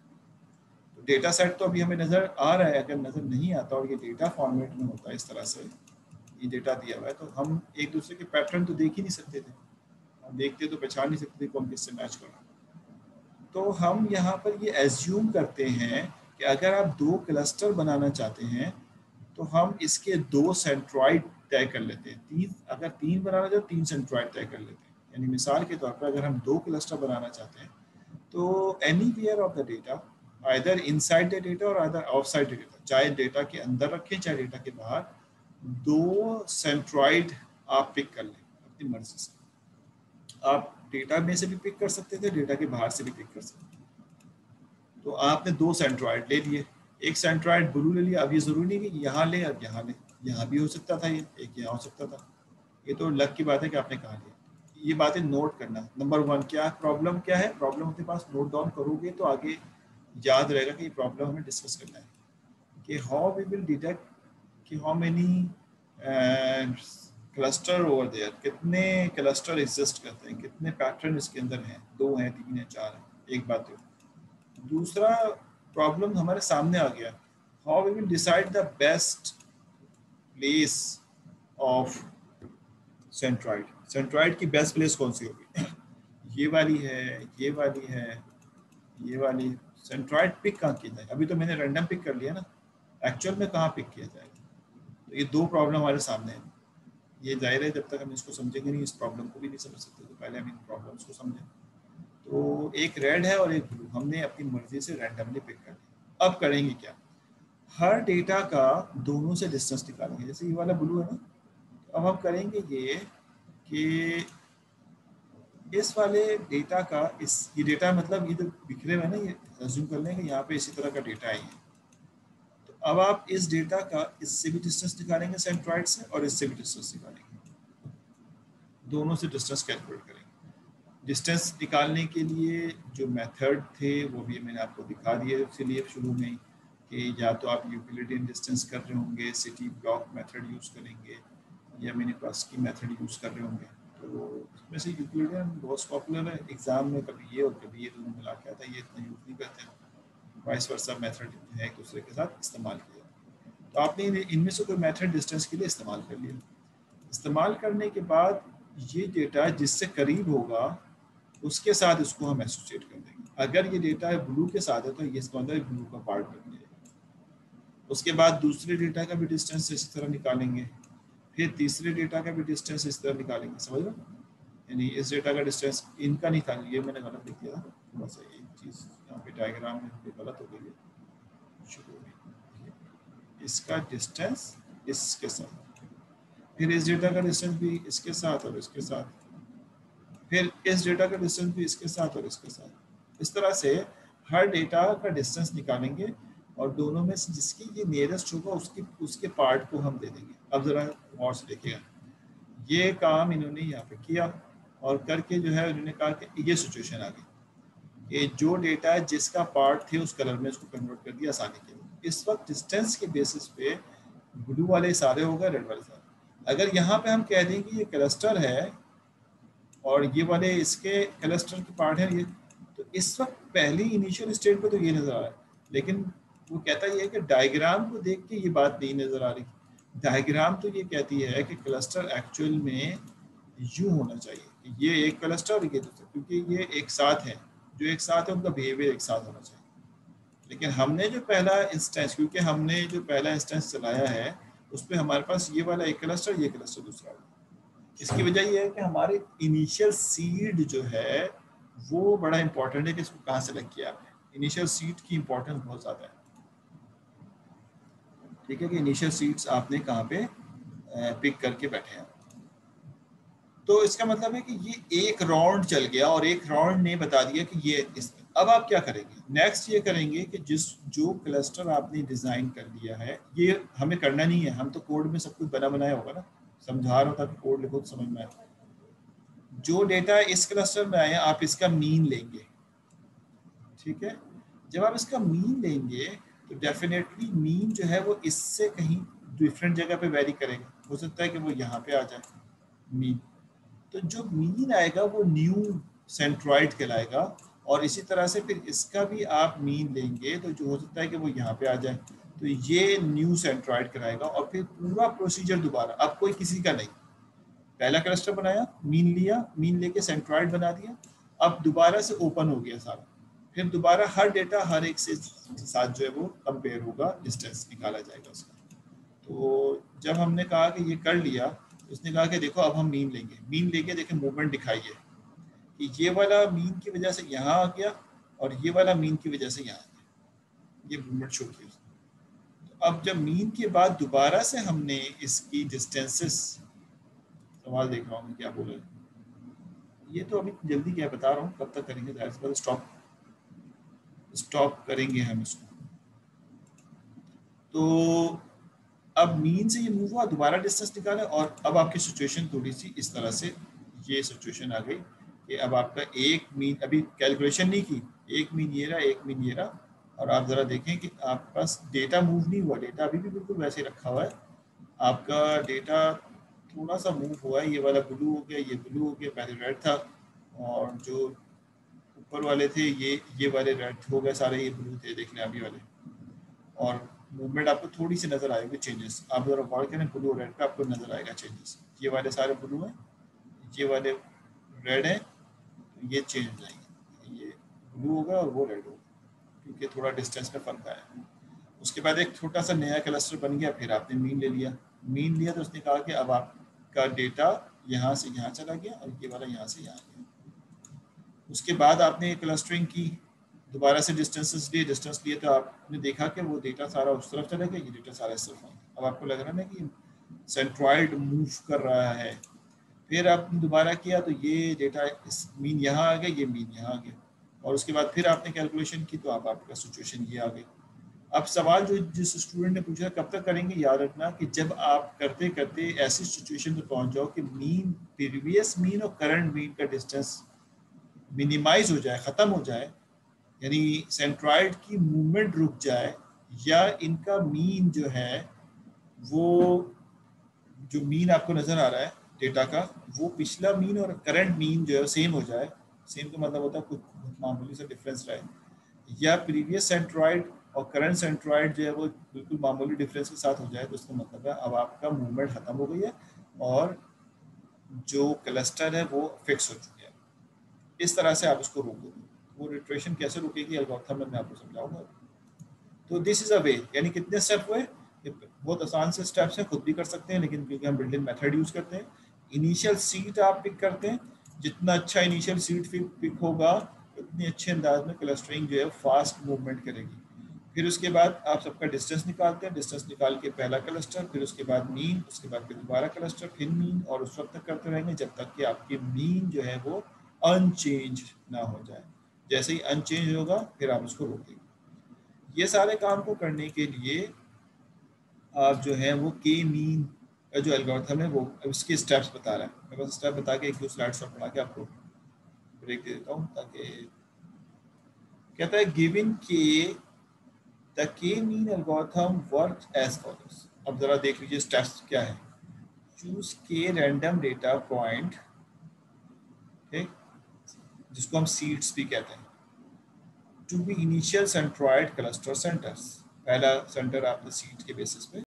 S1: तो डेटा सेट तो अभी हमें नज़र आ रहा है। अगर नज़र नहीं आता और ये डेटा फॉर्मेट में होता है इस तरह से, ये डेटा दिया हुआ है, तो हम एक दूसरे के पैटर्न तो देख ही नहीं सकते थे, हम देखते तो पहचान नहीं सकते थे कौन किससे मैच कर रहा है। तो हम यहाँ पर ये एज्यूम करते हैं कि अगर आप 2 क्लस्टर बनाना चाहते हैं तो हम इसके 2 सेंट्रॉइड तय कर लेते हैं। अगर 3 बनाना चाहते 3 सेंट्रॉइड तय कर लेते हैं। यानी मिसाल के तौर पर अगर हम 2 क्लस्टर बनाना चाहते हैं तो anywhere of the data, either inside the data और आइदर आउटसाइड द डेटा, चाहे डेटा के अंदर रखें चाहे डेटा के बाहर, 2 सेंट्रॉइड आप पिक कर लें अपनी मर्जी से। आप डेटा में से भी पिक कर सकते थे, डेटा के बाहर से भी पिक कर सकते थे। तो आपने 2 सेंट्रॉइड ले लिए, एक सेंट्रॉइड ब्लू ले लिया। अब ये जरूरी नहीं कि यहाँ ले और यहाँ ले, यहाँ भी हो सकता था, ये एक यहाँ हो सकता था। ये तो लक की बात है कि आपने कहाँ लिया। ये बातें नोट करना। नंबर 1 क्या प्रॉब्लम क्या है, प्रॉब्लम अपने पास नोट डाउन करोगे तो आगे याद रहेगा कि ये प्रॉब्लम हमें डिस्कस करना है कि हाउ वी विल डिटेक्ट कि how many cluster over there, कितने क्लस्टर एग्जिस्ट करते हैं, कितने पैटर्न इसके अंदर हैं, 2 हैं 3 हैं 4 हैं। एक बात है। दूसरा प्रॉब्लम हमारे सामने आ गया, how we will decide the best place of centroid. Centroid की बेस्ट प्लेस कौन सी होगी? ये वाली है, ये वाली है, ये वाली। सेंट्रॉइड पिक कहाँ किया जाए? अभी तो मैंने रैंडम पिक कर लिया ना, एक्चुअल में कहाँ पिक किया जाएगा? तो ये 2 प्रॉब्लम हमारे सामने है। ये जाहिर है जब तक हम इसको समझेंगे नहीं, इस प्रॉब्लम को भी नहीं समझ सकते, तो पहले हम इन प्रॉब्लम्स को समझें। तो एक रेड है और एक ब्लू, हमने अपनी मर्जी से रैंडमली पिक कर लिया। अब करेंगे क्या? हर डेटा का दोनों से डिस्टेंस निकालेंगे। जैसे ये वाला ब्लू है ना, तो अब हम करेंगे ये कि इस वाले डेटा का, ये डेटा मतलब ये जो बिखरे हुए ना, ये अज्यूम कर लें कि यहाँ पे इसी तरह का डेटा है। तो अब आप इस डेटा का इससे भी डिस्टेंस निकालेंगे सेंट्रॉइड से, और इससे भी डिस्टेंस निकालेंगे, दोनों से डिस्टेंस कैलकुलेट करेंगे। डिस्टेंस निकालने के लिए जो मेथड थे वो भी मैंने आपको दिखा दिए इसलिए शुरू में कि या तो आप यूक्लिडियन डिस्टेंस कर रहे होंगे, सिटी ब्लॉक मेथड यूज़ करेंगे, या मिनिकॉस्की मेथड यूज़ कर रहे होंगे। तो इसमें से यूक्लिडियन बहुत पॉपुलर है एग्ज़ाम में, कभी ये और कभी ये दोनों मिला के आता है, ये इतना यूज़ नहीं करते हैं। वाइस वर्सा मेथड है एक दूसरे के साथ इस्तेमाल किया। तो आपने इनमें से कोई मेथड डिस्टेंस के लिए इस्तेमाल कर लिया। इस्तेमाल करने के बाद ये डेटा जिससे करीब होगा उसके साथ इसको हम एसोसिएट कर देंगे। अगर ये डेटा ब्लू के साथ है तो ये इसको अंदर ब्लू का पार्ट बन जाएगा। उसके बाद दूसरे डेटा का भी डिस्टेंस इसी तरह निकालेंगे, फिर तीसरे डेटा का भी डिस्टेंस इस तरह निकालेंगे। समझ लो, यानी इस डेटा का डिस्टेंस इनका निकाल, ये मैंने गलत लिख दिया था थोड़ा सा, एक चीज़ यहाँ पे डायग्राम में गलत हो गई है शुरू में। इसका डिस्टेंस इसके साथ, फिर इस डेटा का डिस्टेंस भी इसके साथ और इसके साथ, फिर इस डेटा का डिस्टेंस भी इसके साथ और इसके साथ। इस तरह से हर डेटा का डिस्टेंस निकालेंगे और दोनों में से जिसकी ये नियरेस्ट होगा उसके पार्ट को हम दे देंगे। अब ज़रा गौर से देखिएगा, ये काम इन्होंने यहाँ पे किया और करके जो है उन्होंने कहा कि ये सिचुएशन आ गई कि जो डेटा जिसका पार्ट थे उस कलर में इसको कन्वर्ट कर दिया आसानी के लिए। इस वक्त डिस्टेंस के बेसिस पे ब्लू वाले सारे हो गए, रेड वाले सारे। अगर यहाँ पे हम कह दें कि ये क्लस्टर है और ये वाले इसके क्लस्टर के पार्ट है ये, तो इस वक्त पहली इनिशियल स्टेट पे तो ये नज़र आ रहा है, लेकिन वो कहता ये है कि डायग्राम को देख के ये बात नहीं नज़र आ रही। डायग्राम तो ये कहती है कि क्लस्टर एक्चुअल में यूँ होना चाहिए, ये एक क्लस्टर और ये दूसरा, क्योंकि ये एक साथ है, जो एक साथ है उनका बिहेवियर एक साथ होना चाहिए। लेकिन हमने जो पहला इंस्टेंस, क्योंकि हमने जो पहला इंस्टेंस चलाया है उस पर हमारे पास ये वाला एक क्लस्टर, ये क्लस्टर दूसरा वाला। इसकी वजह ये है कि हमारे इनिशियल सीड जो है वो बड़ा इंपॉर्टेंट है कि इसको कहाँ सेलेक्ट किया आपने। इनिशियल सीड की इंपॉर्टेंस बहुत ज़्यादा है, ठीक है, कि इनिशियल सीड्स आपने कहाँ पे पिक करके बैठे हैं। तो इसका मतलब है कि ये एक राउंड चल गया और एक राउंड ने बता दिया कि ये अब आप क्या करेंगे, नेक्स्ट ये करेंगे कि जो क्लस्टर आपने डिज़ाइन कर लिया है, ये हमें करना नहीं है, हम तो कोड में सब कुछ बना बनाया होगा ना, समझा रहा था कि कोड लिखो तो समझ में आए। जो डेटा इस क्लस्टर में आया आप इसका मीन लेंगे, ठीक है। जब आप इसका मीन लेंगे तो डेफिनेटली मीन जो है वो इससे कहीं डिफरेंट जगह पे वेरी करेगा, हो सकता है कि वो यहाँ पे आ जाए मीन, तो जो मीन आएगा वो न्यू सेंट्रॉइड कहलाएगा, और इसी तरह से फिर इसका भी आप मीन लेंगे तो जो हो सकता है कि वो यहाँ पे आ जाए, तो ये न्यू सेंट्रॉइड कहलाएगा। और फिर पूरा प्रोसीजर दोबारा, अब कोई किसी का नहीं, पहला क्लस्टर बनाया, मीन लिया, मीन लेके सेंट्रॉइड बना दिया, अब दोबारा से ओपन हो गया सारा, फिर दोबारा हर डेटा हर एक से साथ जो है वो कंपेयर होगा, डिस्टेंस निकाला जाएगा उसका। तो जब हमने कहा कि ये कर लिया, उसने कहा कि देखो अब हम मीन लेंगे, मीन लेके देखें मूवमेंट दिखाइए कि ये वाला मीन की वजह से यहाँ आ गया और ये वाला मीन की वजह से यहाँ आ गया, ये मूवमेंट शो किया। तो अब जब मीन के बाद दोबारा से हमने इसकी डिस्टेंसेस, सवाल देख रहा हूँ क्या बोले, ये तो अभी जल्दी क्या बता रहा हूँ, कब तक करेंगे, स्टॉप करेंगे हम इसको। तो अब मीन से ये मूव हुआ, दोबारा डिस्टेंस निकाले, और अब आपकी सिचुएशन थोड़ी सी इस तरह से, ये सिचुएशन आ गई कि अब आपका एक मीन, अभी कैलकुलेशन नहीं की, एक मीन ये रहा, एक मीन ये रहा, और आप ज़रा देखें कि आपके पास डेटा मूव नहीं हुआ, डेटा अभी भी बिल्कुल वैसे रखा हुआ है, आपका डेटा थोड़ा सा मूव हुआ है, ये वाला ब्लू हो गया, ये ब्लू हो गया, पहले रेड था, और जो ऊपर वाले थे ये वाले रेड हो गए सारे, ये ब्लू थे, देख लें अभी वाले, और मूवमेंट आपको थोड़ी सी नजर आएगी चेंजेस, आप जरा गौर करें ब्लू और रेड पे आपको नजर आएगा चेंजेस, ये वाले सारे ब्लू हैं, ये वाले रेड हैं, तो ये चेंज हो जाएंगे, ये ब्लू होगा और वो रेड होगा, क्योंकि थोड़ा डिस्टेंस में फर्क आया। उसके बाद एक छोटा सा नया क्लस्टर बन गया, फिर आपने मीन ले लिया, मीन लिया तो उसने कहा कि अब आपका डेटा यहाँ से यहाँ चला गया और ये वाला यहाँ से यहाँ गया। उसके बाद आपने क्लस्टरिंग की, दोबारा से डिस्टेंस लिए तो आपने देखा कि वो डेटा सारा उस तरफ चला गया, ये डेटा सारा इस तरफ आ गया। अब आपको लग रहा है ना कि सेंट्रॉइड मूव कर रहा है, फिर आपने दोबारा किया तो ये डेटा मीन यहाँ आ गया, ये मीन यहाँ आ गया, और उसके बाद फिर आपने कैलकुलेशन की तो अब आपका सिचुएशन ये आ गई। अब सवाल जो जिस स्टूडेंट ने पूछा कब तक करेंगे, याद रखना कि जब आप करते करते ऐसी सिचुएशन पर पहुंच जाओ कि मीन, प्रीवियस मीन और करंट मीन का डिस्टेंस मिनिमाइज हो जाए, ख़त्म हो जाए, यानी सेंट्रॉइड की मूवमेंट रुक जाए, या इनका मीन जो है वो, जो मीन आपको नज़र आ रहा है डेटा का, वो पिछला मीन और करंट मीन जो है सेम हो जाए, सेम का मतलब होता है कुछ मामूली सा डिफरेंस रहे, या प्रीवियस सेंट्रॉइड और करंट सेंट्रॉइड जो है वो बिल्कुल मामूली डिफरेंस के साथ हो जाए, तो उसका मतलब है अब आपका मूवमेंट ख़त्म हो गई है और जो क्लस्टर है वो फिक्स हो चुके हैं। इस तरह से आप उसको रोकोगे, वो रिट्रेशन कैसे रुकेगी एल्गोरिथम में मैं आपको समझाऊंगा। तो दिस इज़ अ वे, यानी कितने स्टेप हुए, बहुत आसान से स्टेप्स हैं, खुद भी कर सकते हैं, लेकिन क्योंकि हम बिल्ट इन मेथड यूज़ करते हैं, इनिशियल सीट आप पिक करते हैं, जितना अच्छा इनिशियल सीट पिक होगा उतनी अच्छे अंदाज में क्लस्टरिंग जो है फास्ट मूवमेंट करेगी। फिर उसके बाद आप सबका डिस्टेंस निकालते हैं, डिस्टेंस निकाल के पहला क्लस्टर, फिर उसके बाद मीन, उसके बाद फिर दोबारा क्लस्टर, फिर मीन, और उस वक्त तक करते रहेंगे जब तक कि आपकी मीन जो है वो अनचेंज ना हो जाए। जैसे ही अनचेंज होगा फिर आप उसको रोकेंगे। ये सारे काम को करने के लिए आप जो है वो के मीन का जो एल्गोरिथम है वो उसके स्टेप्स बता रहा है। मैं बस स्टेप बता के एक दो स्लाइड्स पर पढ़ा के आपको ब्रेक दे देता हूँ, ताकि कहता है given K the K mean algorithm work as follows. अब जरा देख लीजिए स्टेप्स क्या है। चूज के रैंडम डेटा पॉइंट, ठीक, जिसको हम सीड्स भी कहते हैं, to be initial centroid cluster centers. पहला सेंटर आपने सीड के बेसिस पे